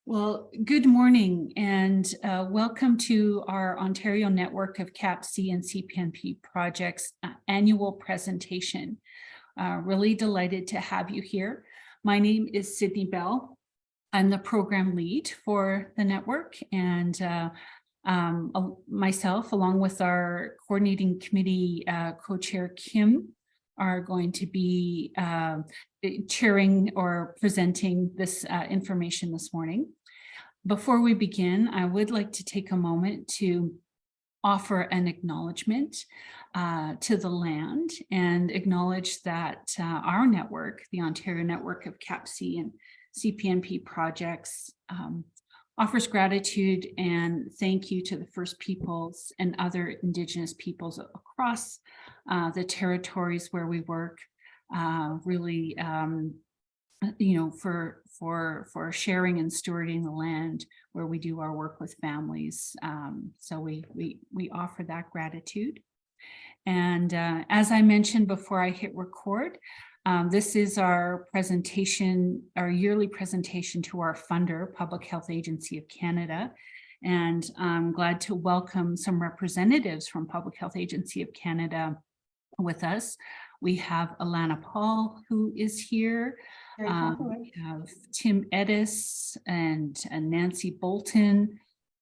Well, good morning and welcome to our Ontario Network of CAPC and CPNP projects annual presentation. Really delighted to have you here. My name is Sydney Bell. I'm the program lead for the network, and myself, along with our coordinating committee co-chair Kim, are going to be chairing or presenting this information this morning. Before we begin, I would like to take a moment to offer an acknowledgement to the land and acknowledge that our network, the Ontario Network of CAPC and CPNP projects, offers gratitude and thank you to the First Peoples and other Indigenous peoples across the territories where we work, really for sharing and stewarding the land where we do our work with families. So we offer that gratitude. And as I mentioned before I hit record, this is our presentation, our yearly presentation to our funder, Public Health Agency of Canada. And I'm glad to welcome some representatives from Public Health Agency of Canada with us. We have Alana Paul, who is here. We have Tim Edis and Nancy Bolton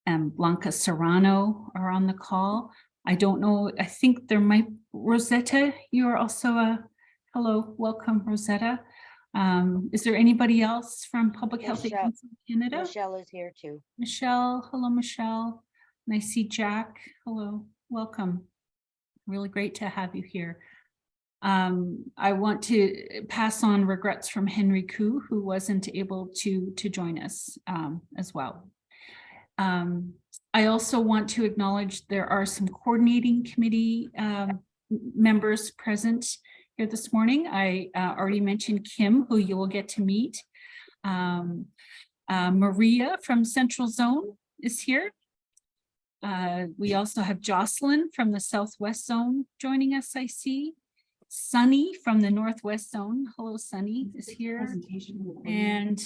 and Blanca Serrano are on the call. I don't know, I think there might, Rosetta, you are also hello, welcome Rosetta. Is there anybody else from Public Health Agency of Canada? Michelle is here too. Michelle, hello Michelle. And I see Jack, hello, welcome. Really great to have you here. I want to pass on regrets from Henry Koo, who wasn't able to join us as well. I also want to acknowledge there are some coordinating committee members present here this morning. I already mentioned Kim, who you will get to meet. Maria from Central Zone is here. We also have Jocelyn from the Southwest Zone joining us, I see. Sunny from the Northwest Zone. Hello, Sunny is here. And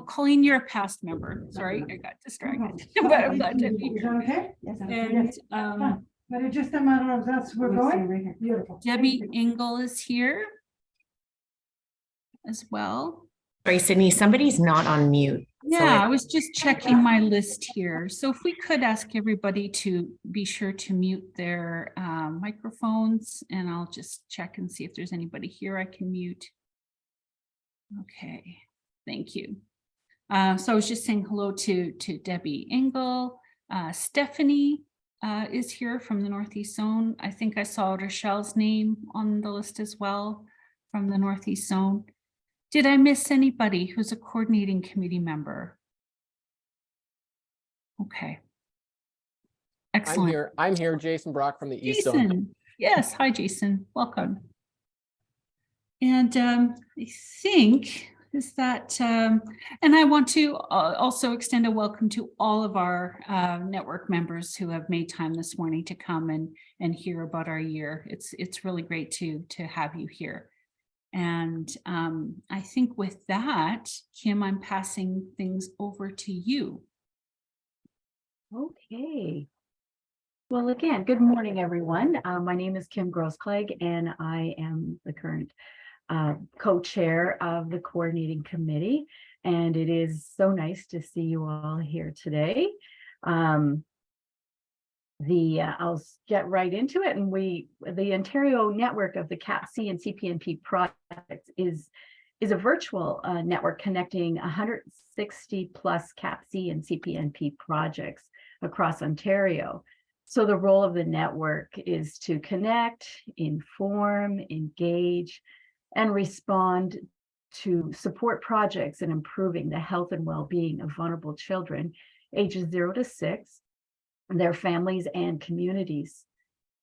Colleen, you're a past member. Sorry, I got distracted. But I'm glad to be here. Okay? Yes, And but it's just a matter of that's where we're going. Beautiful. Debbie Engel is here as well. Sorry, Sydney, somebody's not on mute. Yeah, I was just checking my list here. So if we could ask everybody to be sure to mute their microphones, and I'll just check and see if there's anybody here I can mute. Okay, thank you. So I was just saying hello to Debbie Engel. Stephanie is here from the Northeast Zone. I think I saw Rochelle's name on the list as well from the Northeast Zone. Did I miss anybody who's a coordinating committee member? Okay. Excellent. I'm here, Jason Brock from the East Zone. Jason, yes, hi Jason, welcome. And I think is that, and I want to also extend a welcome to all of our network members who have made time this morning to come and hear about our year. It's really great to have you here. And I think with that, Kim, I'm passing things over to you. Okay. Well, again, good morning, everyone. My name is Kim Grossklag, and I am the current co-chair of the coordinating committee. And it is so nice to see you all here today. I'll get right into it. And the Ontario network of the CAPC and CPNP projects is a virtual network connecting 160 plus CAPC and CPNP projects across Ontario. So the role of the network is to connect, inform, engage, and respond to support projects in improving the health and well-being of vulnerable children ages 0 to 6, their families and communities.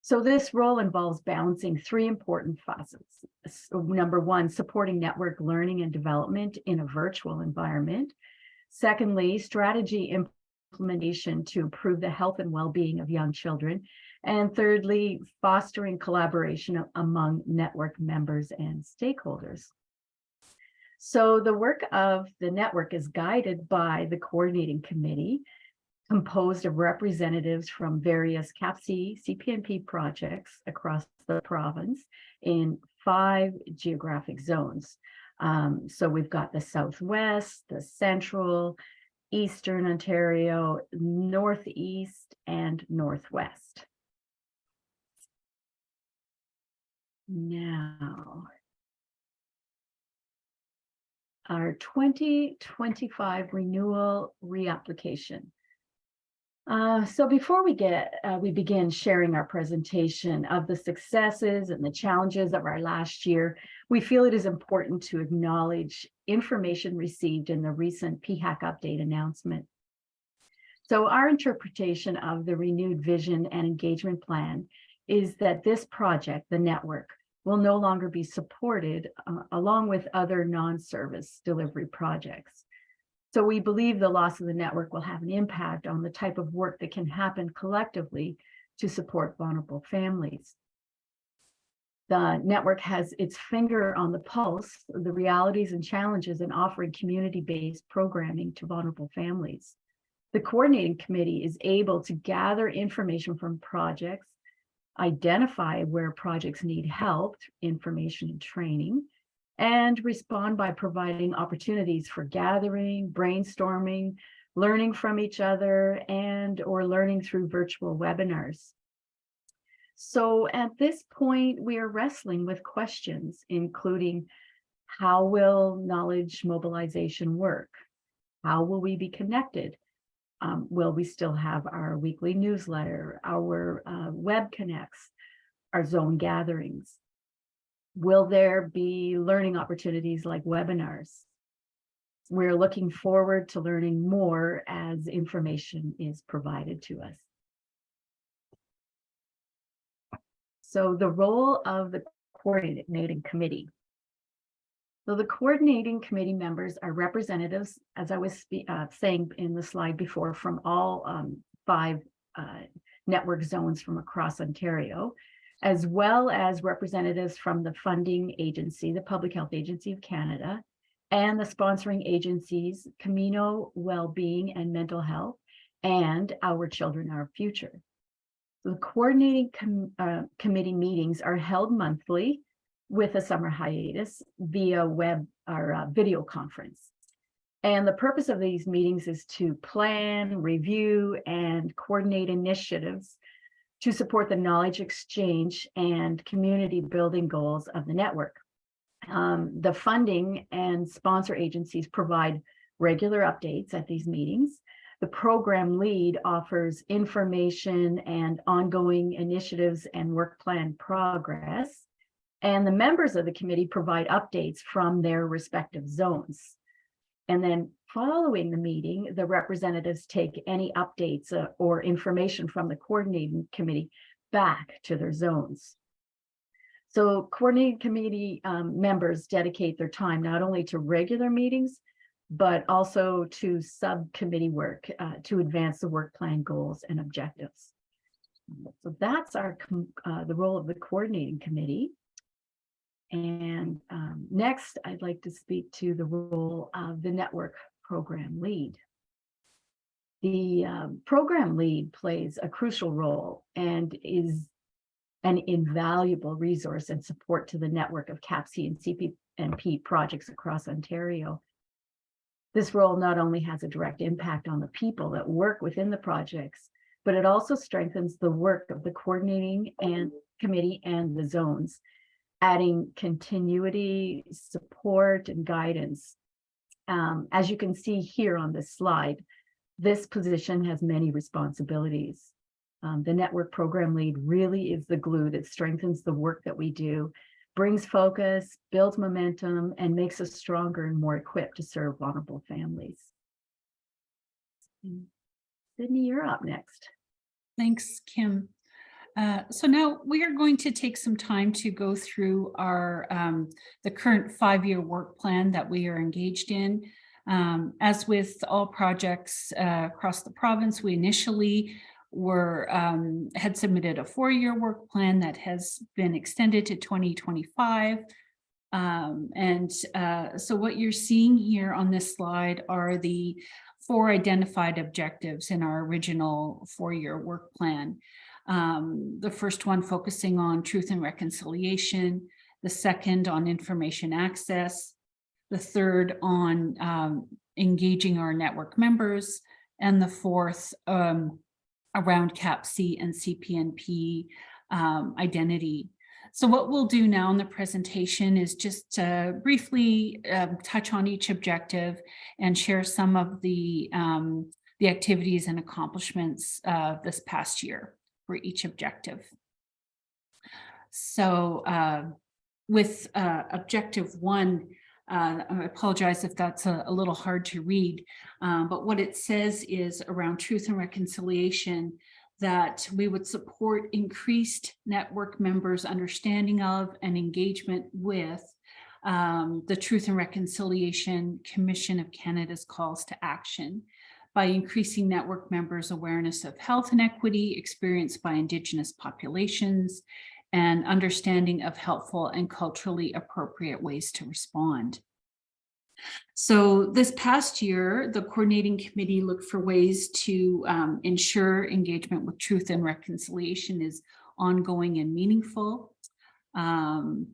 So this role involves balancing three important facets. Number one, supporting network learning and development in a virtual environment. Secondly, strategy implementation to improve the health and well-being of young children. And thirdly, fostering collaboration among network members and stakeholders. So the work of the network is guided by the coordinating committee, composed of representatives from various CAPC, CPNP projects across the province in 5 geographic zones. So we've got the Southwest, the Central, Eastern Ontario, Northeast, and Northwest. Now, our 2025 renewal reapplication. So before we begin sharing our presentation of the successes and the challenges of our last year, we feel it is important to acknowledge information received in the recent PHAC update announcement. So our interpretation of the renewed vision and engagement plan is that this project, the network, will no longer be supported along with other non-service delivery projects. So we believe the loss of the network will have an impact on the type of work that can happen collectively to support vulnerable families. The network has its finger on the pulse of the realities and challenges in offering community-based programming to vulnerable families. The coordinating committee is able to gather information from projects, identify where projects need help, information and training, and respond by providing opportunities for gathering, brainstorming, learning from each other, or learning through virtual webinars. So at this point, we are wrestling with questions, including how will knowledge mobilization work? How will we be connected? Will we still have our weekly newsletter, our web connects, our zone gatherings? Will there be learning opportunities like webinars? We're looking forward to learning more as information is provided to us. So the role of the coordinating committee. So the coordinating committee members are representatives, as I was saying in the slide before, from all 5 network zones from across Ontario, as well as representatives from the funding agency, the Public Health Agency of Canada, and the sponsoring agencies, Camino Wellbeing and Mental Health, and Our Children, Our Future. The coordinating committee meetings are held monthly with a summer hiatus via web or video conference. And the purpose of these meetings is to plan, review, and coordinate initiatives to support the knowledge exchange and community building goals of the network. The funding and sponsor agencies provide regular updates at these meetings. The program lead offers information and ongoing initiatives and work plan progress. And the members of the committee provide updates from their respective zones. And then following the meeting, the representatives take any updates or information from the coordinating committee back to their zones. So coordinating committee members dedicate their time not only to regular meetings, but also to subcommittee work to advance the work plan goals and objectives. So that's the role of the coordinating committee. And next, I'd like to speak to the role of the network program lead. The program lead plays a crucial role and is an invaluable resource and support to the network of CAPC and CPNP projects across Ontario. This role not only has a direct impact on the people that work within the projects, but it also strengthens the work of the coordinating and committee and the zones, adding continuity, support, and guidance. As you can see here on this slide, this position has many responsibilities. The network program lead really is the glue that strengthens the work that we do, brings focus, builds momentum, and makes us stronger and more equipped to serve vulnerable families. Sydney, you're up next. Thanks, Kim. So now we are going to take some time to go through our the current 5-year work plan that we are engaged in. As with all projects across the province, we initially had submitted a 4-year work plan that has been extended to 2025. So what you're seeing here on this slide are the 4 identified objectives in our original 4-year work plan. The first one focusing on truth and reconciliation, the second on information access, the third on engaging our network members, and the fourth around CAPC and CPNP identity. So what we'll do now in the presentation is just briefly touch on each objective and share some of the activities and accomplishments this past year for each objective. So with objective 1, I apologize if that's a little hard to read, but what it says is around truth and reconciliation, that we would support increased network members' understanding of and engagement with the Truth and Reconciliation Commission of Canada's calls to action by increasing network members' awareness of health inequity experienced by Indigenous populations and understanding of helpful and culturally appropriate ways to respond. So this past year, the coordinating committee looked for ways to ensure engagement with truth and reconciliation is ongoing and meaningful. And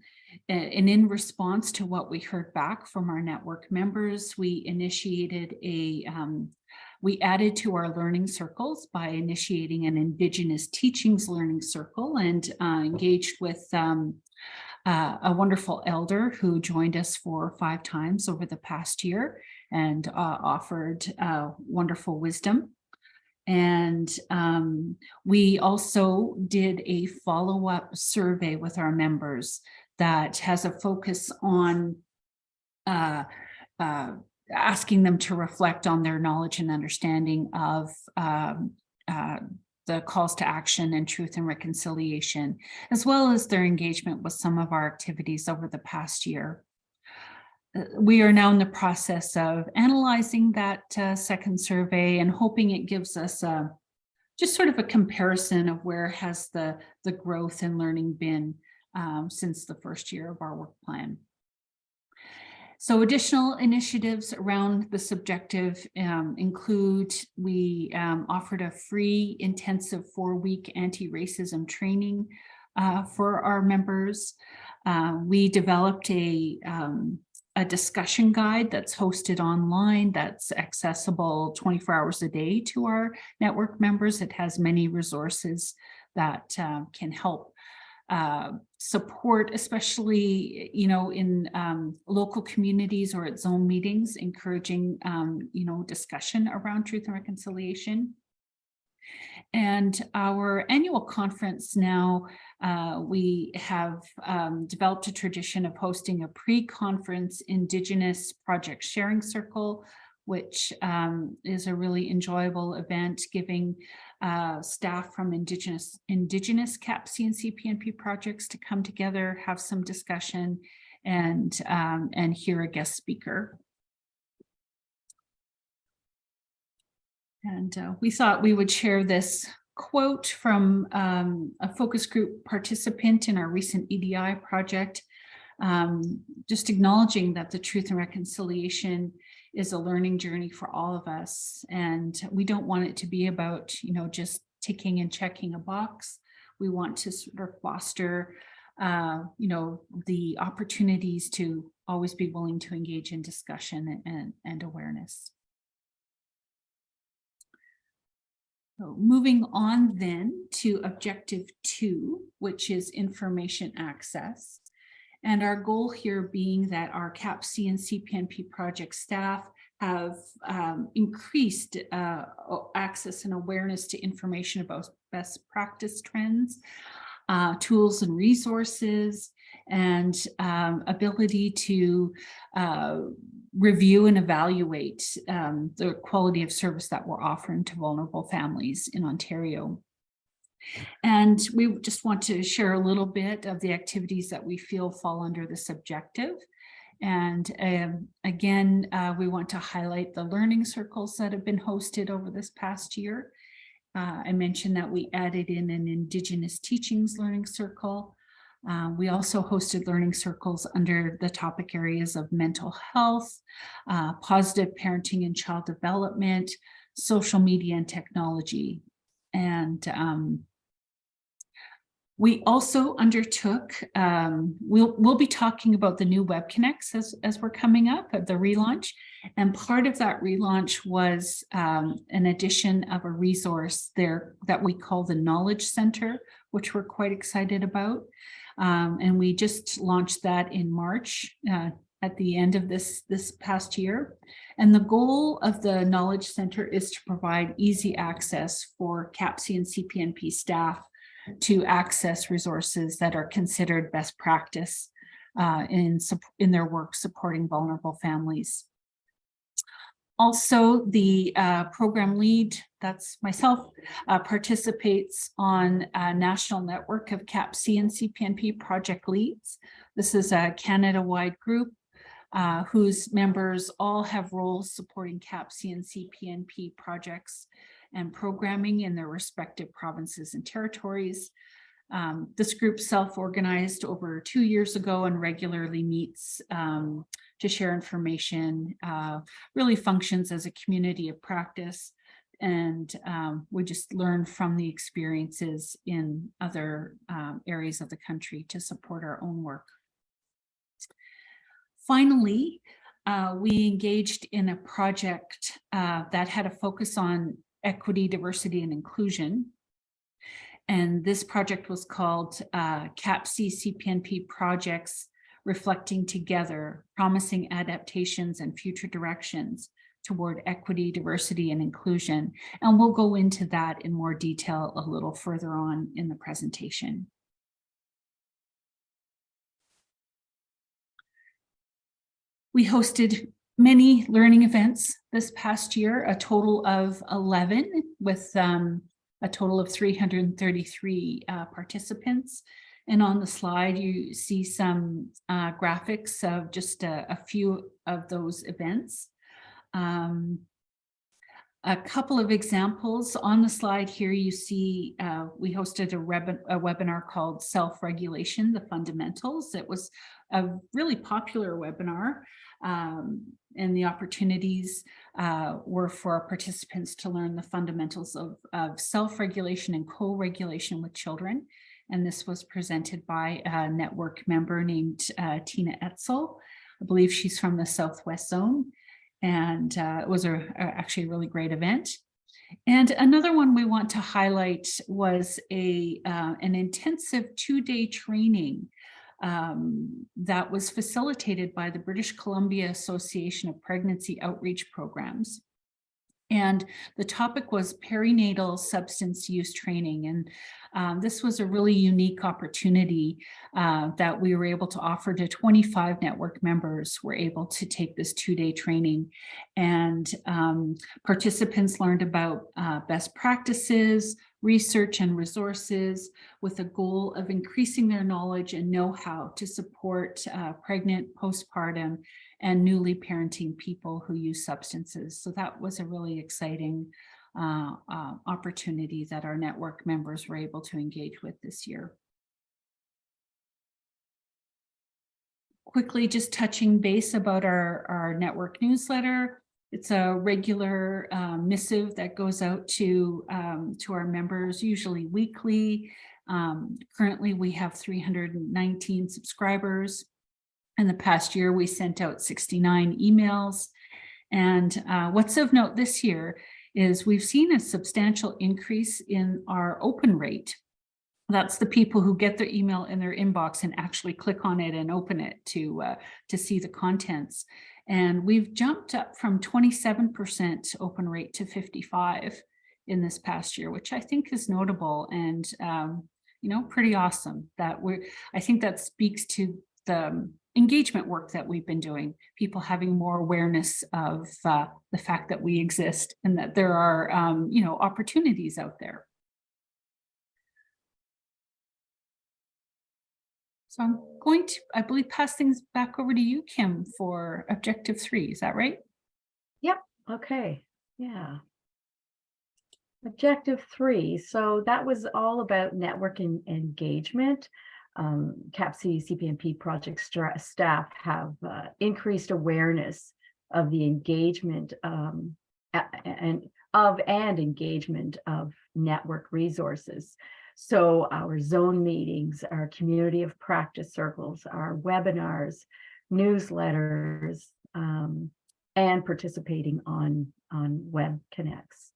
in response to what we heard back from our network members, we initiated we added to our learning circles by initiating an Indigenous teachings learning circle and engaged with a wonderful elder who joined us 4 or 5 times over the past year and offered wonderful wisdom. And we also did a follow-up survey with our members that has a focus on asking them to reflect on their knowledge and understanding of the calls to action and truth and reconciliation, as well as their engagement with some of our activities over the past year. We are now in the process of analyzing that second survey and hoping it gives us just sort of a comparison of where has the growth and learning been since the first year of our work plan. So additional initiatives around this objective include we offered a free intensive 4-week anti-racism training for our members. We developed a discussion guide that's hosted online that's accessible 24 hours a day to our network members. It has many resources that can help support, especially, in local communities or at zone meetings, encouraging, discussion around truth and reconciliation. And our annual conference now, we have developed a tradition of hosting a pre-conference Indigenous project sharing circle, which is a really enjoyable event, giving staff from Indigenous CAPC and CPNP projects to come together, have some discussion, and hear a guest speaker. And we thought we would share this quote from a focus group participant in our recent EDI project, just acknowledging that the truth and reconciliation is a learning journey for all of us. And we don't want it to be about, just ticking and checking a box. We want to sort of foster, the opportunities to always be willing to engage in discussion and awareness. So moving on then to objective 2, which is information access. And our goal here being that our CAPC and CPNP project staff have increased access and awareness to information about best practice trends, tools and resources, and ability to review and evaluate the quality of service that we're offering to vulnerable families in Ontario. And we just want to share a little bit of the activities that we feel fall under this objective. And again, we want to highlight the learning circles that have been hosted over this past year. I mentioned that we added in an Indigenous teachings learning circle. We also hosted learning circles under the topic areas of mental health, positive parenting and child development, social media and technology. And we also undertook, we'll be talking about the new WebConnects as we're coming up at the relaunch. And part of that relaunch was an addition of a resource there that we call the Knowledge Center, which we're quite excited about. And we just launched that in March at the end of this past year. And the goal of the Knowledge Center is to provide easy access for CAPC and CPNP staff to access resources that are considered best practice in their work supporting vulnerable families. Also, the program lead, that's myself, participates on a national network of CAPC and CPNP project leads. This is a Canada-wide group whose members all have roles supporting CAPC and CPNP projects and programming in their respective provinces and territories. This group self-organized over 2 years ago and regularly meets to share information, really functions as a community of practice. And we just learn from the experiences in other areas of the country to support our own work. Finally, we engaged in a project that had a focus on equity, diversity, and inclusion. And this project was called CAPC CPNP Projects Reflecting Together, Promising Adaptations and Future Directions Toward Equity, Diversity, and Inclusion. And we'll go into that in more detail a little further on in the presentation. We hosted many learning events this past year, a total of 11 with a total of 333 participants. And on the slide, you see some graphics of just a few of those events. A couple of examples on the slide here, you see we hosted a webinar called Self-Regulation, the Fundamentals. It was a really popular webinar. And the opportunities were for our participants to learn the fundamentals of self-regulation and co-regulation with children. And this was presented by a network member named Tina Etzel. I believe she's from the Southwest Zone. And it was actually a really great event. And another one we want to highlight was an intensive 2-day training that was facilitated by the British Columbia Association of Pregnancy Outreach Programs. And the topic was perinatal substance use training. And this was a really unique opportunity that we were able to offer to 25 network members were able to take this 2-day training. And participants learned about best practices, research and resources with a goal of increasing their knowledge and know-how to support pregnant, postpartum, and newly parenting people who use substances. So that was a really exciting opportunity that our network members were able to engage with this year. Quickly, just touching base about our network newsletter. It's a regular missive that goes out to our members, usually weekly. Currently, we have 319 subscribers. In the past year, we sent out 69 emails. And what's of note this year is we've seen a substantial increase in our open rate. That's the people who get their email in their inbox and actually click on it and open it to see the contents. And we've jumped up from 27% open rate to 55% in this past year, which I think is notable and pretty awesome. I think that speaks to the engagement work that we've been doing, people having more awareness of the fact that we exist and that there are opportunities out there. So I'm going to, I believe, pass things back over to you, Kim, for objective 3. Is that right? Yep. Okay. Yeah. Objective 3. So that was all about network engagement. CAPC CPNP project staff have increased awareness of the engagement and engagement of network resources. So our zone meetings, our community of practice circles, our webinars, newsletters, and participating on Web Connects.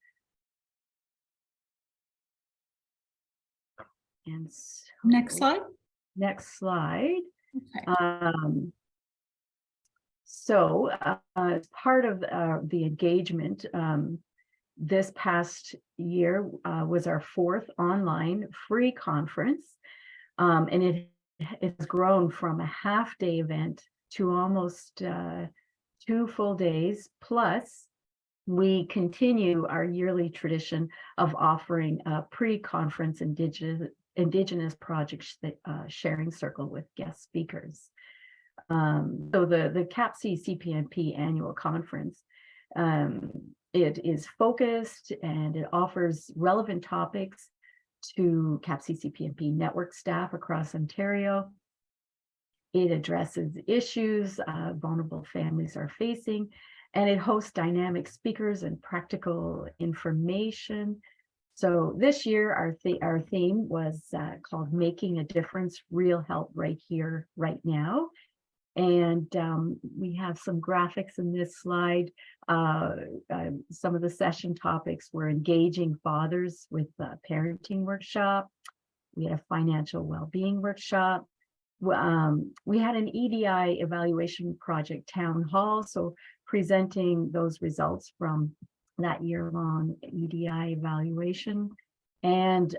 And so, Next slide. Next slide. Okay. As part of the engagement, this past year was our 4th online free conference, and it has grown from a half-day event to almost 2 full days. Plus, we continue our yearly tradition of offering a pre-conference Indigenous projects sharing circle with guest speakers. So the CAPC CPNP annual conference, it is focused and it offers relevant topics to CAPC CPNP network staff across Ontario. It addresses issues vulnerable families are facing, and it hosts dynamic speakers and practical information. So this year, our theme was called Making a Difference, Real Help Right Here, Right Now. And we have some graphics in this slide. Some of the session topics were engaging fathers with a parenting workshop. We had a financial well-being workshop. We had an EDI evaluation project town hall, so presenting those results from that year-long EDI evaluation. And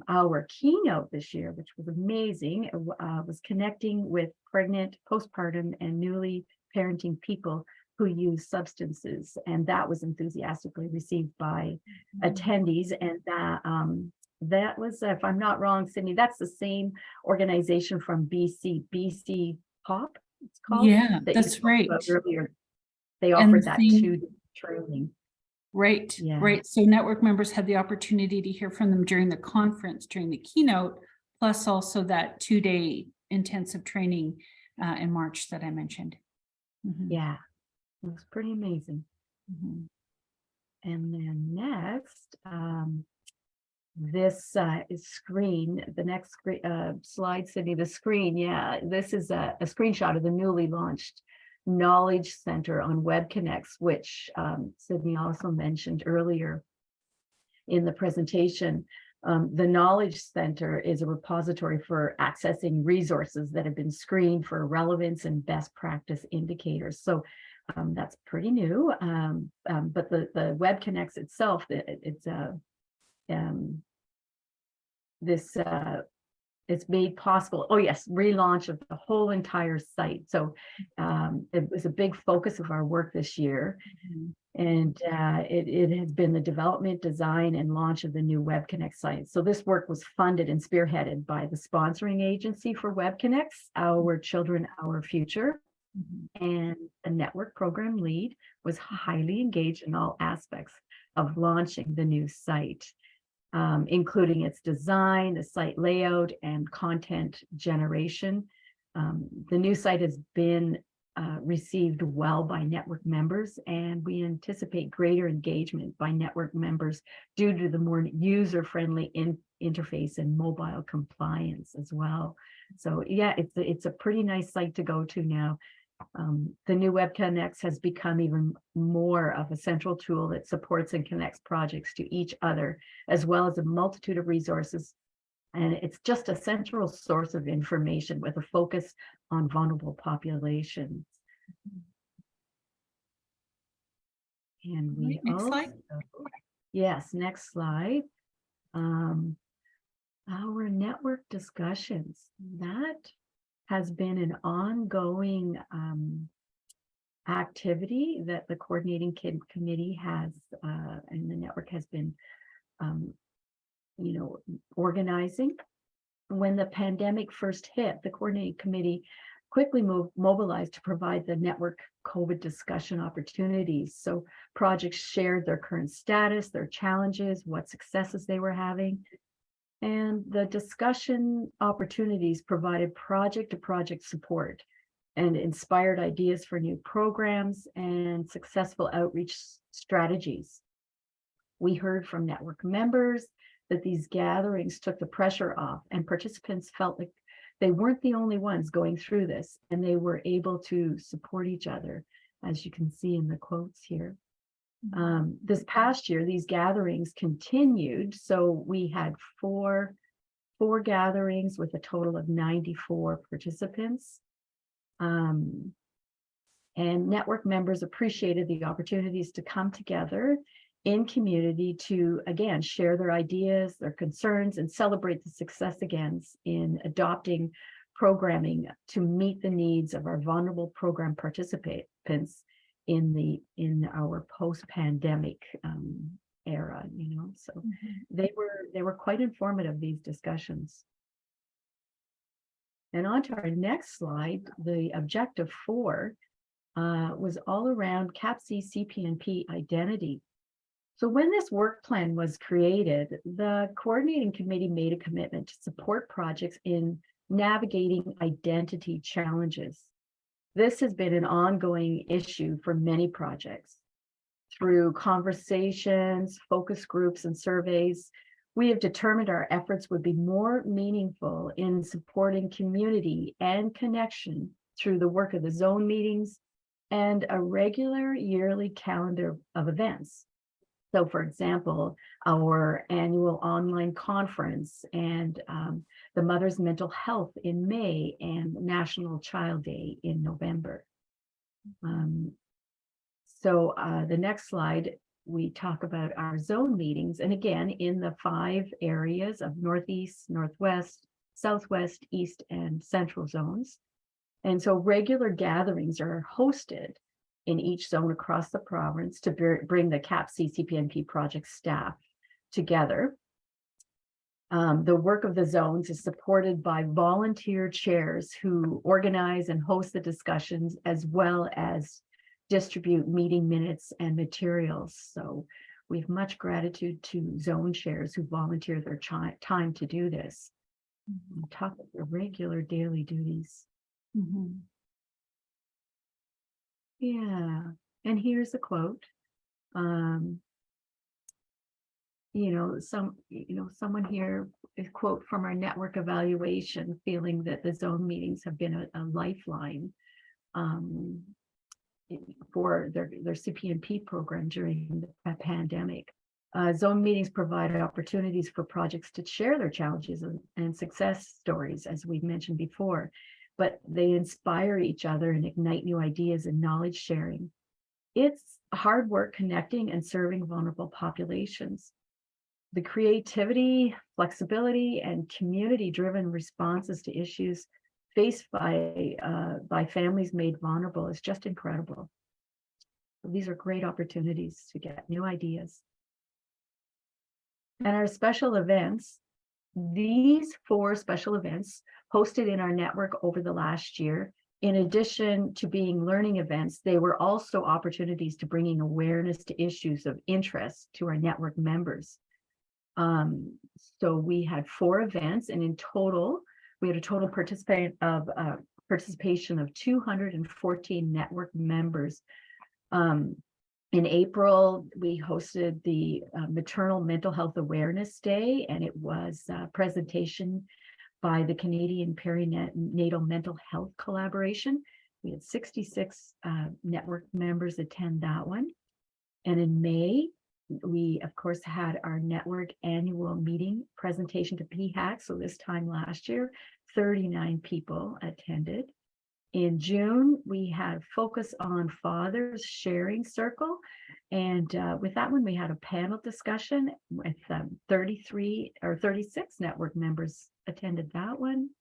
our keynote this year, which was amazing, was connecting with pregnant, postpartum, and newly parenting people who use substances. And that was enthusiastically received by attendees. And that was, if I'm not wrong, Sydney, that's the same organization from BC Pop, it's called. Yeah, that you that's spoke right. about earlier. They And offered that the- to training. Right, Yeah. right. So network members had the opportunity to hear from them during the conference, during the keynote, plus also that 2-day intensive training in March that I mentioned. Mhm, Yeah, it was pretty amazing. mhm. And then next, this is screen, the next slide, Sydney, the screen. Yeah, this is a screenshot of the newly launched Knowledge Center on Web Connects, which Sydney also mentioned earlier in the presentation. The Knowledge Center is a repository for accessing resources that have been screened for relevance and best practice indicators. So that's pretty new, but the Web Connects itself, it's made possible. Oh yes, relaunch of the whole entire site. So it was a big focus of our work this year. And it has been the development, design, and launch of the new Web Connect site. So this work was funded and spearheaded by the sponsoring agency for Web Connects, Our Children, Our Future. And the network program lead was highly engaged in all aspects of launching the new site, including its design, the site layout, and content generation. The new site has been received well by network members, and we anticipate greater engagement by network members due to the more user-friendly interface and mobile compliance as well. So yeah, it's a pretty nice site to go to now. The new Web Connects has become even more of a central tool that supports and connects projects to each other, as well as a multitude of resources. And it's just a central source of information with a focus on vulnerable populations. And we Right, next slide. Yes, next slide. Our network discussions, that has been an ongoing activity that the coordinating committee has, and the network has been, organizing. When the pandemic first hit, the coordinating committee quickly mobilized to provide the network COVID discussion opportunities. So projects shared their current status, their challenges, what successes they were having. And the discussion opportunities provided project-to-project support and inspired ideas for new programs and successful outreach strategies. We heard from network members that these gatherings took the pressure off, and participants felt like they weren't the only ones going through this, and they were able to support each other, as you can see in the quotes here. This past year, these gatherings continued. So we had four gatherings with a total of 94 participants. And network members appreciated the opportunities to come together in community to, again, share their ideas, their concerns, and celebrate the success again in adopting programming to meet the needs of our vulnerable program participants in our post-pandemic era, you know. So they were quite informative, these discussions. And on to our next slide, the objective 4 was all around CAPC CPNP identity. So when this work plan was created, the coordinating committee made a commitment to support projects in navigating identity challenges. This has been an ongoing issue for many projects. Through conversations, focus groups, and surveys, we have determined our efforts would be more meaningful in supporting community and connection through the work of the zone meetings and a regular yearly calendar of events. So, for example, our annual online conference and the Mother's Mental Health in May and National Child Day in November. The next slide, we talk about our zone meetings. And again, in the 5 areas of Northeast, Northwest, Southwest, East, and Central zones. And so regular gatherings are hosted in each zone across the province to bring the CAPC CPNP project staff together. The work of the zones is supported by volunteer chairs who organize and host the discussions, as well as distribute meeting minutes and materials. So we have much gratitude to zone chairs who volunteer their time to do this. On top of the regular daily duties. Yeah, and here's a quote. Someone here, a quote from our network evaluation, feeling that the zone meetings have been a lifeline for their CPNP program during the pandemic. Zone meetings provide opportunities for projects to share their challenges and success stories, as we've mentioned before, but they inspire each other and ignite new ideas and knowledge sharing. It's hard work connecting and serving vulnerable populations. The creativity, flexibility, and community-driven responses to issues faced by families made vulnerable is just incredible. These are great opportunities to get new ideas. And our special events, these 4 special events hosted in our network over the last year, in addition to being learning events, they were also opportunities to bringing awareness to issues of interest to our network members. So we had 4 events, and in total, we had a total participation of 214 network members. In April, we hosted the Maternal Mental Health Awareness Day, and it was a presentation by the Canadian Perinatal Mental Health Collaboration. We had 66 network members attend that one. And in May, we, of course, had our network annual meeting presentation to PHAC. So this time last year, 39 people attended. In June, we had Focus on Fathers Sharing Circle. And with that one, we had a panel discussion with 36 network members attended that one.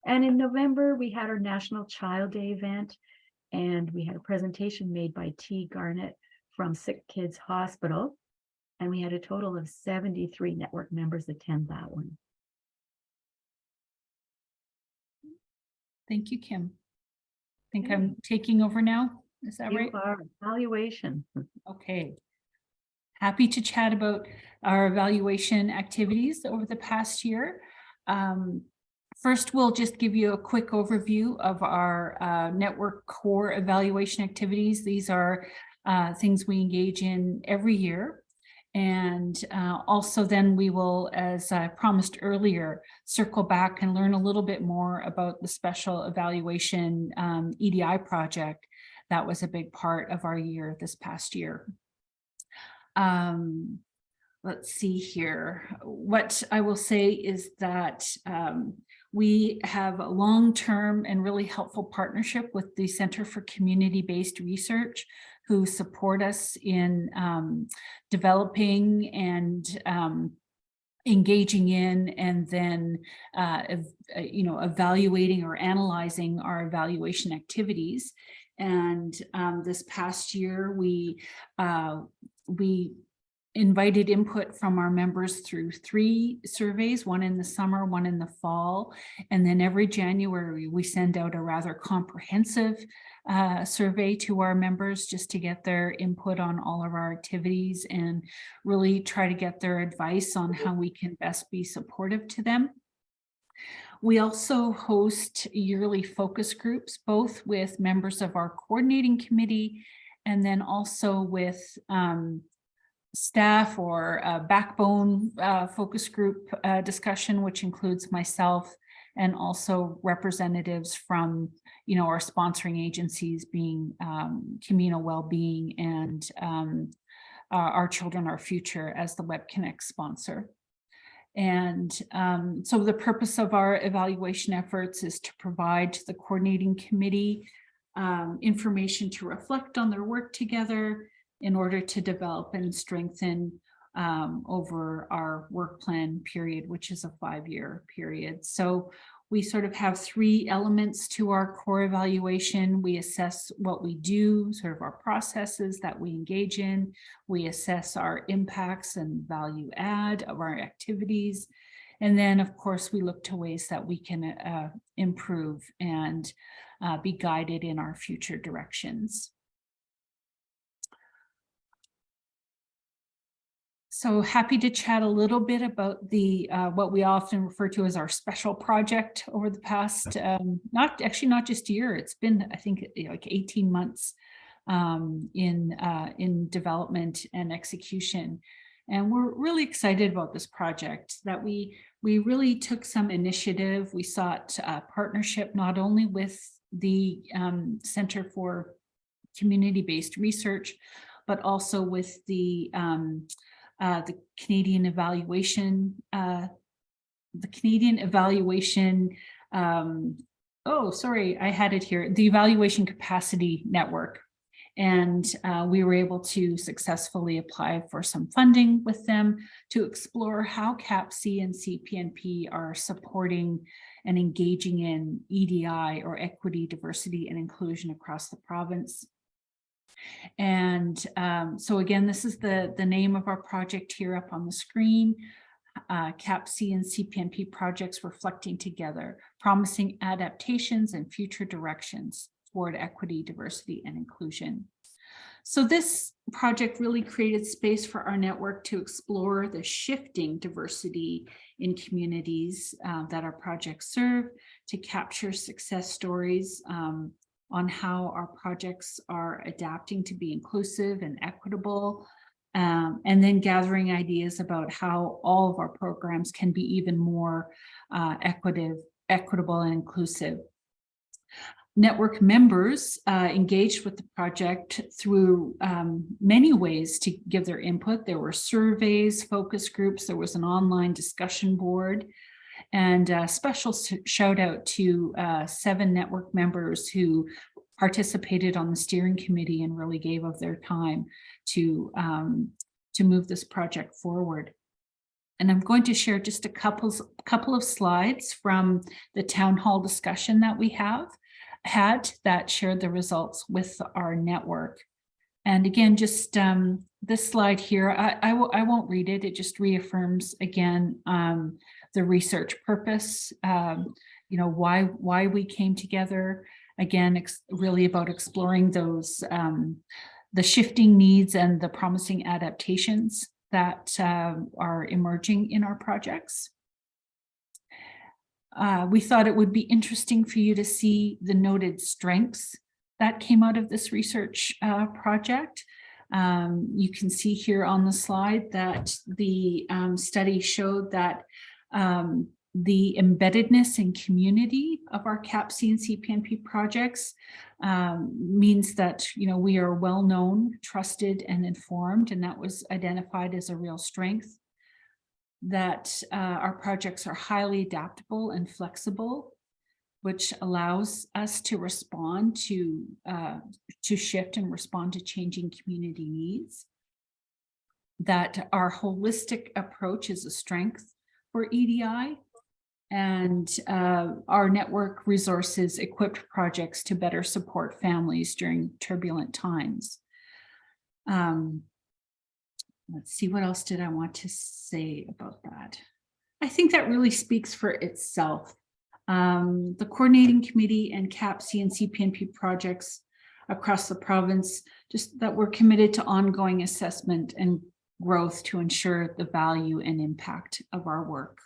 And in November, we had our National Child Day event, and we had a presentation made by T. Garnett from Sick Kids Hospital. And we had a total of 73 network members attend that one. Thank you, Kim. I think I'm taking over now. Is that right? You are evaluation. Okay. happy to chat about our evaluation activities over the past year. First, we'll just give you a quick overview of our network core evaluation activities. These are things we engage in every year. And also then we will, as I promised earlier, circle back and learn a little bit more about the special evaluation EDI project. That was a big part of our year this past year. Let's see here. What I will say is that we have a long-term and really helpful partnership with the Center for Community-Based Research, who support us in developing and engaging in, and then evaluating or analyzing our evaluation activities. And this past year, we invited input from our members through 3 surveys, one in the summer, one in the fall. And then every January, we send out a rather comprehensive survey to our members just to get their input on all of our activities and really try to get their advice on how we can best be supportive to them. We also host yearly focus groups, both with members of our coordinating committee and then also with staff or backbone focus group discussion, which includes myself and also representatives from, our sponsoring agencies being Communal Wellbeing and Our Children, Our Future as the Web Connect sponsor. And so the purpose of our evaluation efforts is to provide to the coordinating committee information to reflect on their work together in order to develop and strengthen over our work plan period, which is a 5-year period. So we sort of have 3 elements to our core evaluation. We assess what we do, sort of our processes that we engage in. We assess our impacts and value add of our activities. And then, of course, we look to ways that we can improve and be guided in our future directions. So happy to chat a little bit about the what we often refer to as our special project over the past, not just a year. It's been, I think, like 18 months in development and execution. And we're really excited about this project, that we really took some initiative. We sought partnership not only with the Center for Community-Based Research, but also with the Canadian Evaluation, oh, sorry, I had it here, the Evaluation Capacity Network. And we were able to successfully apply for some funding with them to explore how CAPC and CPNP are supporting and engaging in EDI, or equity, diversity, and inclusion across the province. And so again, this is the name of our project here up on the screen. CAPC and CPNP projects reflecting together, promising adaptations and future directions toward equity, diversity, and inclusion. So this project really created space for our network to explore the shifting diversity in communities that our projects serve, to capture success stories on how our projects are adapting to be inclusive and equitable, and then gathering ideas about how all of our programs can be even more equitable and inclusive. Network members engaged with the project through many ways to give their input. There were surveys, focus groups, there was an online discussion board, and a special shout out to 7 network members who participated on the steering committee and really gave of their time to move this project forward. And I'm going to share just a couple of slides from the town hall discussion that we had that shared the results with our network. And again, just this slide here, I won't read it. It just reaffirms again the research purpose, why we came together. Again, really about exploring those the shifting needs and the promising adaptations that are emerging in our projects. We thought it would be interesting for you to see the noted strengths that came out of this research project. You can see here on the slide that the study showed that the embeddedness and community of our CAPC and CPNP projects means that, you know, we are well known, trusted, and informed, and that was identified as a real strength. That our projects are highly adaptable and flexible, which allows us to respond to shift and respond to changing community needs. That our holistic approach is a strength for EDI, and our network resources equipped projects to better support families during turbulent times. Let's see, what else did I want to say about that? I think that really speaks for itself. The coordinating committee and CAPC and CPNP projects across the province, just that we're committed to ongoing assessment and growth to ensure the value and impact of our work.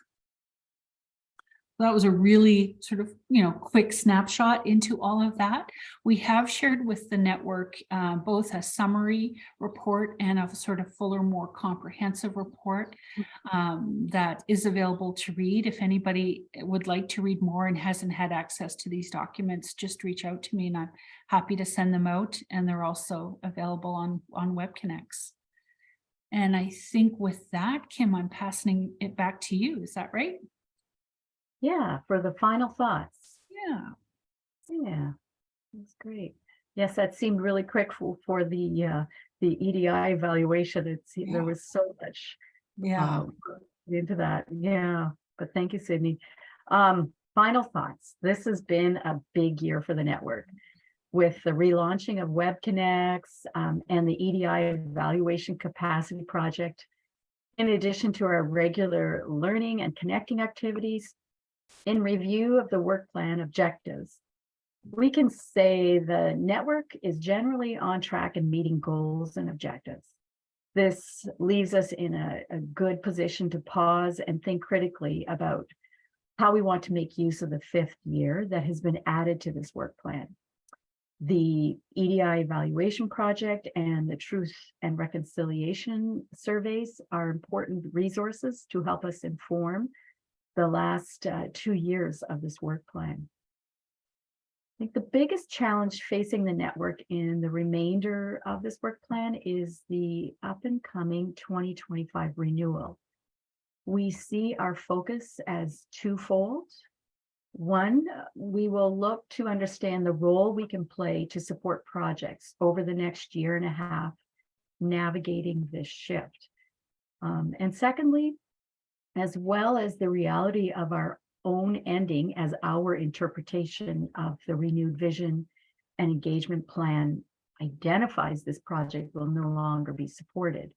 That was a really sort of, you know, quick snapshot into all of that. We have shared with the network both a summary report and a sort of fuller, more comprehensive report that is available to read. If anybody would like to read more and hasn't had access to these documents, just reach out to me and I'm happy to send them out. And they're also available on WebConnex. And I think with that, Kim, I'm passing it back to you. Is that right? Yeah, for the final thoughts. Yeah. Yeah, that's great. Yes, that seemed really quick for the EDI evaluation. There was so much into that. Yeah, but thank you, Sydney. Final thoughts. This has been a big year for the network with the relaunching of WebConnex and the EDI evaluation capacity project. In addition to our regular learning and connecting activities, in review of the work plan objectives, we can say the network is generally on track and meeting goals and objectives. This leaves us in a good position to pause and think critically about how we want to make use of the 5th year that has been added to this work plan. The EDI evaluation project and the Truth and Reconciliation surveys are important resources to help us inform the last 2 years of this work plan. I think the biggest challenge facing the network in the remainder of this work plan is the up and coming 2025 renewal. We see our focus as twofold. One, we will look to understand the role we can play to support projects over the next year and a half, navigating this shift. And secondly, as well as the reality of our own ending as our interpretation of the renewed vision and engagement plan identifies this project will no longer be supported.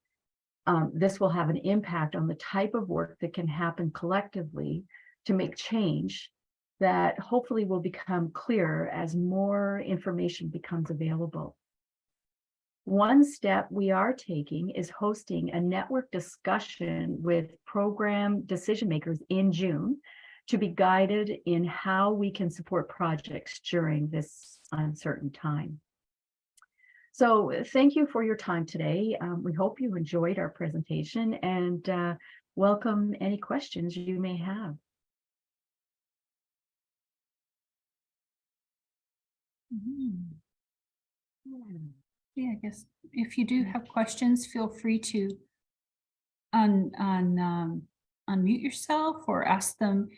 This will have an impact on the type of work that can happen collectively to make change that hopefully will become clearer as more information becomes available. One step we are taking is hosting a network discussion with program decision makers in June to be guided in how we can support projects during this uncertain time. So thank you for your time today. We hope you enjoyed our presentation and welcome any questions you may have. Yeah, I guess if you do have questions, feel free to unmute yourself or ask them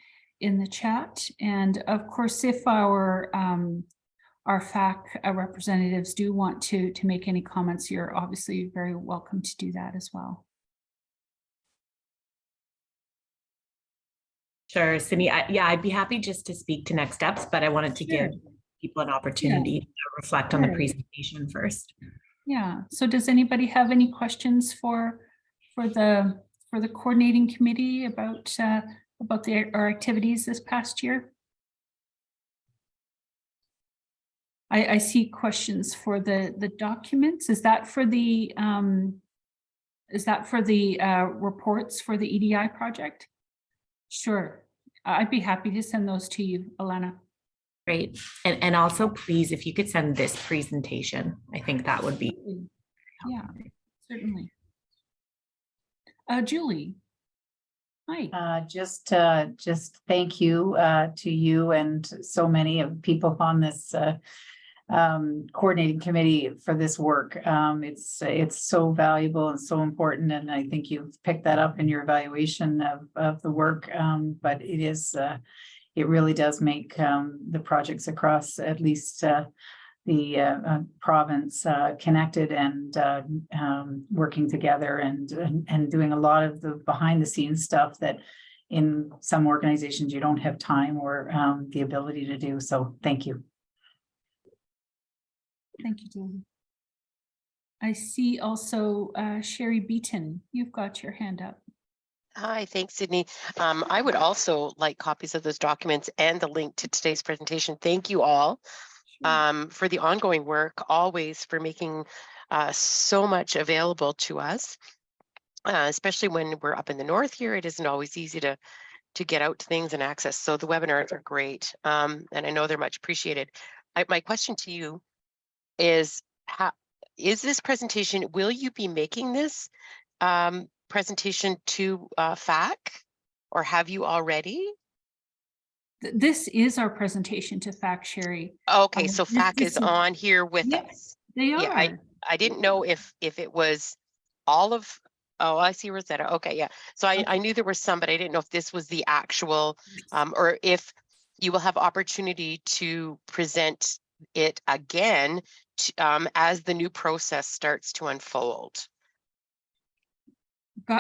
in the chat. And of course, if our FAC representatives do want to make any comments, you're obviously very welcome to do that as well. Sure, Sydney. I'd be happy just to speak to next steps, but I wanted to give people an opportunity to reflect on the presentation first. Yeah. So does anybody have any questions for the coordinating committee about our activities this past year? I see questions for the documents. Is that for the reports for the EDI project? Sure. I'd be happy to send those to you, Alana. Great. And also, please, if you could send this presentation, I think that would be. Yeah, certainly. Julie. Hi. Just thank you to you and so many of people on this coordinating committee for this work. It's so valuable and so important, and I think you've picked that up in your evaluation of the work. But it really does make the projects across at least the province connected and working together and doing a lot of the behind the scenes stuff that in some organizations you don't have time or the ability to do. So thank you. Thank you, Julie. I see also Sherry Beaton, you've got your hand up. Hi, thanks, Sydney. I would also like copies of those documents and the link to today's presentation. Thank you all for the ongoing work, always for making so much available to us, especially when we're up in the north here. It isn't always easy to get out to things and access. So the webinars are great, and I know they're much appreciated. My question to you is, is this presentation, will you be making this presentation to FAC, or have you already? This is our presentation to FAC, Sherry. Okay, so FAC is on here with us. They are. Yeah, I didn't know if it was all of, oh, I see Rosetta. Okay, yeah. So I knew there was some, but I didn't know if this was the actual, or if you will have opportunity to present it again as the new process starts to unfold. Go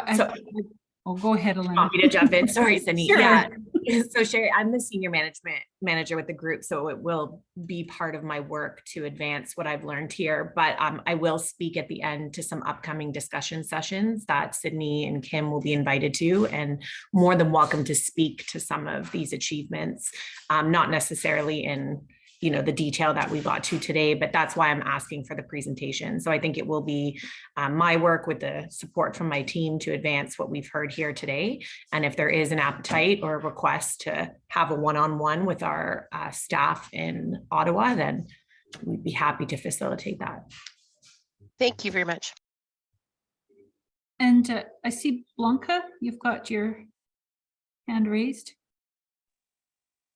ahead, Elena. Want me to jump in? Sorry, Sydney. Sure. Yeah. So Sherry, I'm the senior management manager with the group, so it will be part of my work to advance what I've learned here. But I will speak at the end to some upcoming discussion sessions that Sydney and Kim will be invited to, and more than welcome to speak to some of these achievements, not necessarily in the detail that we got to today, but that's why I'm asking for the presentation. So I think it will be my work with the support from my team to advance what we've heard here today. And if there is an appetite or a request to have a one-on-one with our staff in Ottawa, then we'd be happy to facilitate that. Thank you very much. And I see Blanca, you've got your hand raised.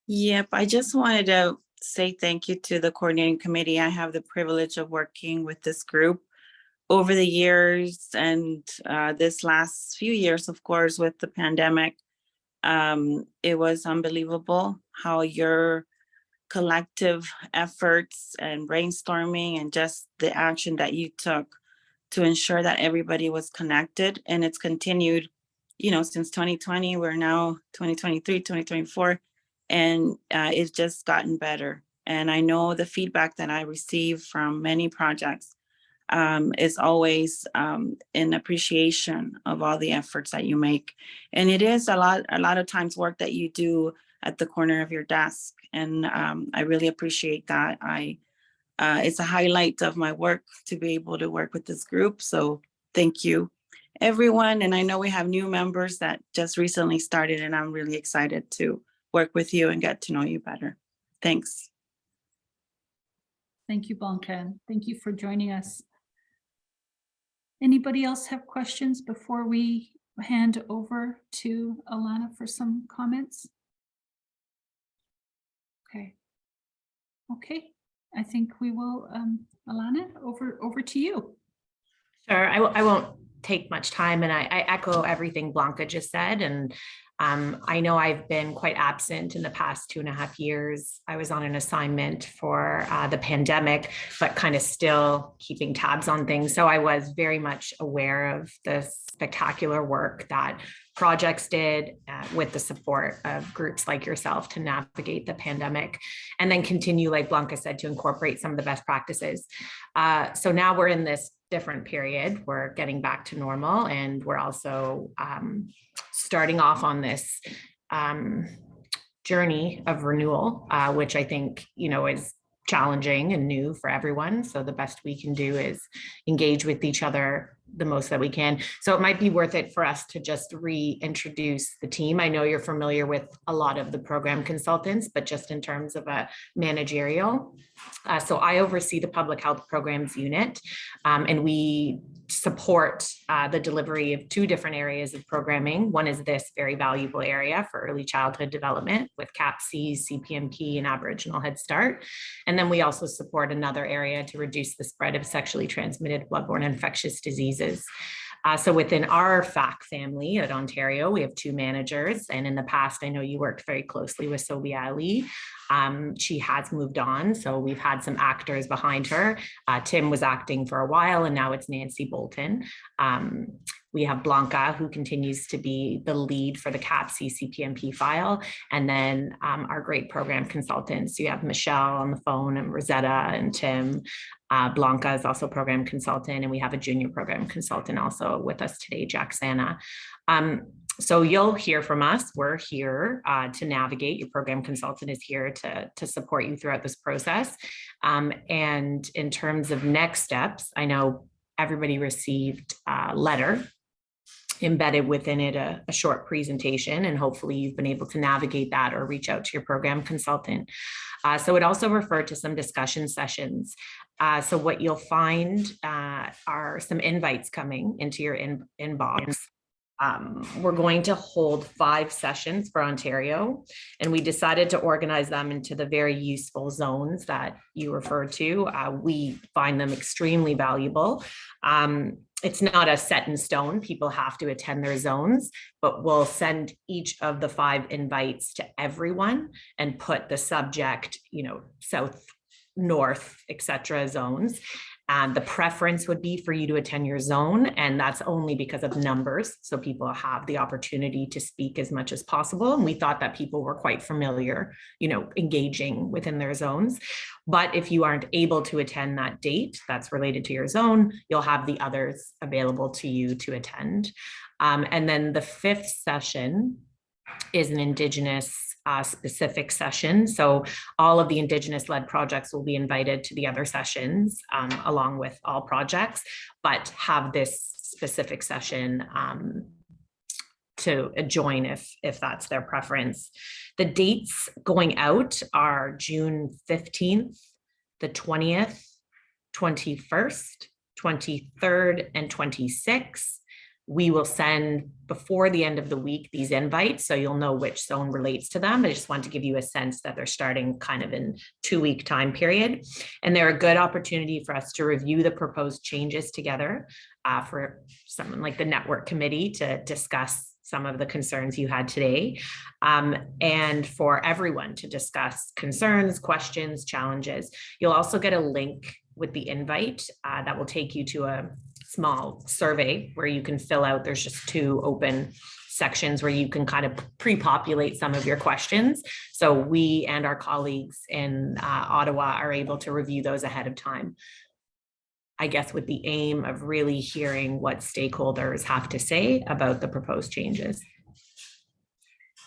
Yep, I just wanted to say thank you to the coordinating committee. I have the privilege of working with this group over the years, and this last few years, of course, with the pandemic. It was unbelievable how your collective efforts and brainstorming and just the action that you took to ensure that everybody was connected, and it's continued, since 2020. We're now 2023, 2024. And it's just gotten better. And I know the feedback that I receive from many projects is always in appreciation of all the efforts that you make. And it is a lot of times work that you do at the corner of your desk. And I really appreciate that. It's a highlight of my work to be able to work with this group. So thank you, everyone. And I know we have new members that just recently started, and I'm really excited to work with you and get to know you better. Thanks. Thank you, Blanca. Thank you for joining us. Anybody else have questions before we hand over to Alana for some comments? Okay. I think we will, Alana, over to you. Sure, I won't take much time, and I echo everything Blanca just said. And I know I've been quite absent in the past 2.5 years. I was on an assignment for the pandemic, but kind of still keeping tabs on things. So I was very much aware of the spectacular work that projects did with the support of groups like yourself to navigate the pandemic, and then continue, like Blanca said, to incorporate some of the best practices. So now we're in this different period. We're getting back to normal, and we're also starting off on this journey of renewal, which I think, is challenging and new for everyone. So the best we can do is engage with each other the most that we can. So it might be worth it for us to just reintroduce the team. I know you're familiar with a lot of the program consultants, but just in terms of a managerial. So I oversee the public health programs unit, and we support the delivery of two different areas of programming. One is this very valuable area for early childhood development with CAPC, CPNP, and Aboriginal Head Start. And then we also support another area to reduce the spread of sexually transmitted bloodborne infectious diseases. So within our FAC family at Ontario, we have two managers. And in the past, I know you worked very closely with Sobia Ali. She has moved on, so we've had some actors behind her. Tim was acting for a while, and now it's Nancy Bolton. We have Blanca, who continues to be the lead for the CAPC CPNP file. And then our great program consultants, you have Michelle on the phone and Rosetta and Tim. Blanca is also program consultant, and we have a junior program consultant also with us today, Jack Sana. So you'll hear from us. We're here to navigate. Your program consultant is here to support you throughout this process. And in terms of next steps, I know everybody received a letter embedded within it, a short presentation, and hopefully you've been able to navigate that or reach out to your program consultant. So it also referred to some discussion sessions. So what you'll find are some invites coming into your inbox. We're going to hold 5 sessions for Ontario, and we decided to organize them into the very useful zones that you referred to. We find them extremely valuable. It's not a set in stone. People have to attend their zones, but we'll send each of the 5 invites to everyone and put the subject, south, north, etc. zones. The preference would be for you to attend your zone, and that's only because of numbers. So people have the opportunity to speak as much as possible. And we thought that people were quite familiar, engaging within their zones. But if you aren't able to attend that date that's related to your zone, you'll have the others available to you to attend. And then the 5th session is an Indigenous specific session. So all of the Indigenous led projects will be invited to the other sessions along with all projects, but have this specific session to join if that's their preference. The dates going out are June 15th, the 20th, 21st, 23rd, and 26th. We will send before the end of the week these invites, so you'll know which zone relates to them. I just want to give you a sense that they're starting kind of in 2-week time period. And they're a good opportunity for us to review the proposed changes together for someone like the network committee to discuss some of the concerns you had today, and for everyone to discuss concerns, questions, challenges. You'll also get a link with the invite that will take you to a small survey where you can fill out. There's just 2 open sections where you can kind of pre-populate some of your questions. So we and our colleagues in Ottawa are able to review those ahead of time, I guess, with the aim of really hearing what stakeholders have to say about the proposed changes.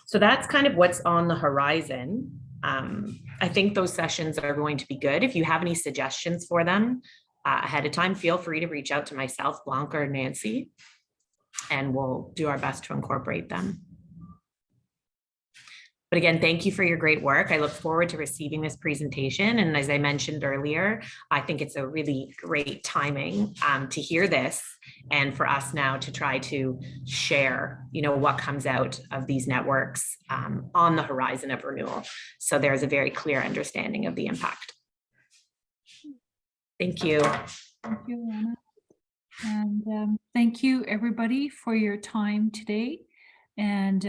So that's kind of what's on the horizon. I think those sessions are going to be good. If you have any suggestions for them ahead of time, feel free to reach out to myself, Blanca, or Nancy, and we'll do our best to incorporate them. But again, thank you for your great work. I look forward to receiving this presentation. And as I mentioned earlier, I think it's a really great timing to hear this and for us now to try to share, what comes out of these networks on the horizon of renewal. So there's a very clear understanding of the impact. Thank you. Thank you, Anna. And thank you, everybody, for your time today. And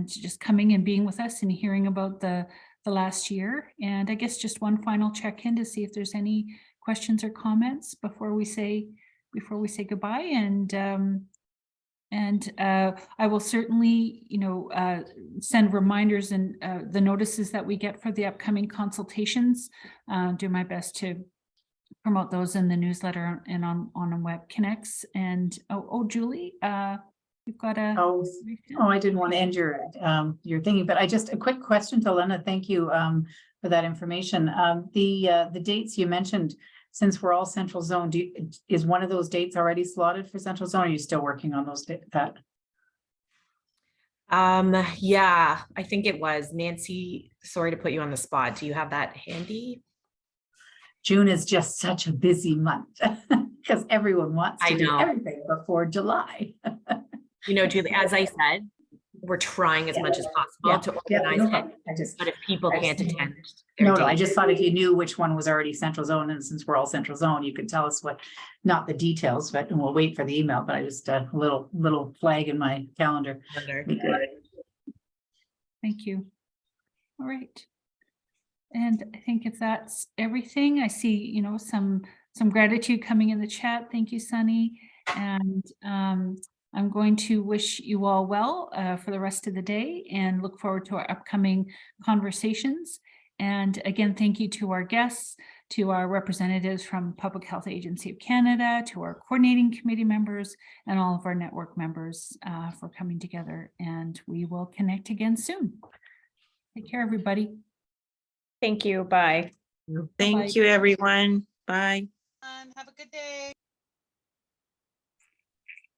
just coming and being with us and hearing about the last year. And I guess just one final check-in to see if there's any questions or comments before we say goodbye. And I will certainly, send reminders and the notices that we get for the upcoming consultations. Do my best to promote those in the newsletter and on Web Connects. And Julie, you've got a. I didn't want to end your thinking, but a quick question to Lena. Thank you. that information. The dates you mentioned, since we're all central zone, is one of those dates already slotted for central zone? Or are you still working on those, that? Yeah, I think it was Nancy. Sorry to put you on the spot. Do you have that handy? June is just such a busy month because everyone wants I to do know. everything before July. You know, Julie, as I said, we're trying as much as possible to Yeah, no organize it, problem. I just, but if people I can't see. attend. their no, I date- just thought if you knew which one was already central zone, and since we're all central zone, you could tell us what, not the details, but and we'll wait for the email, but I just a little flag in my calendar. Wonder. Be good. Thank you. All right. And I think if that's everything, I see, you know, some gratitude coming in the chat. Thank you, Sunny. And I'm going to wish you all well for the rest of the day and look forward to our upcoming conversations. And again, thank you to our guests, to our representatives from Public Health Agency of Canada, to our coordinating committee members, and all of our network members for coming together. And we will connect again soon. Take care, everybody. Thank you. Bye. Thank you, everyone. Bye. Have a good day.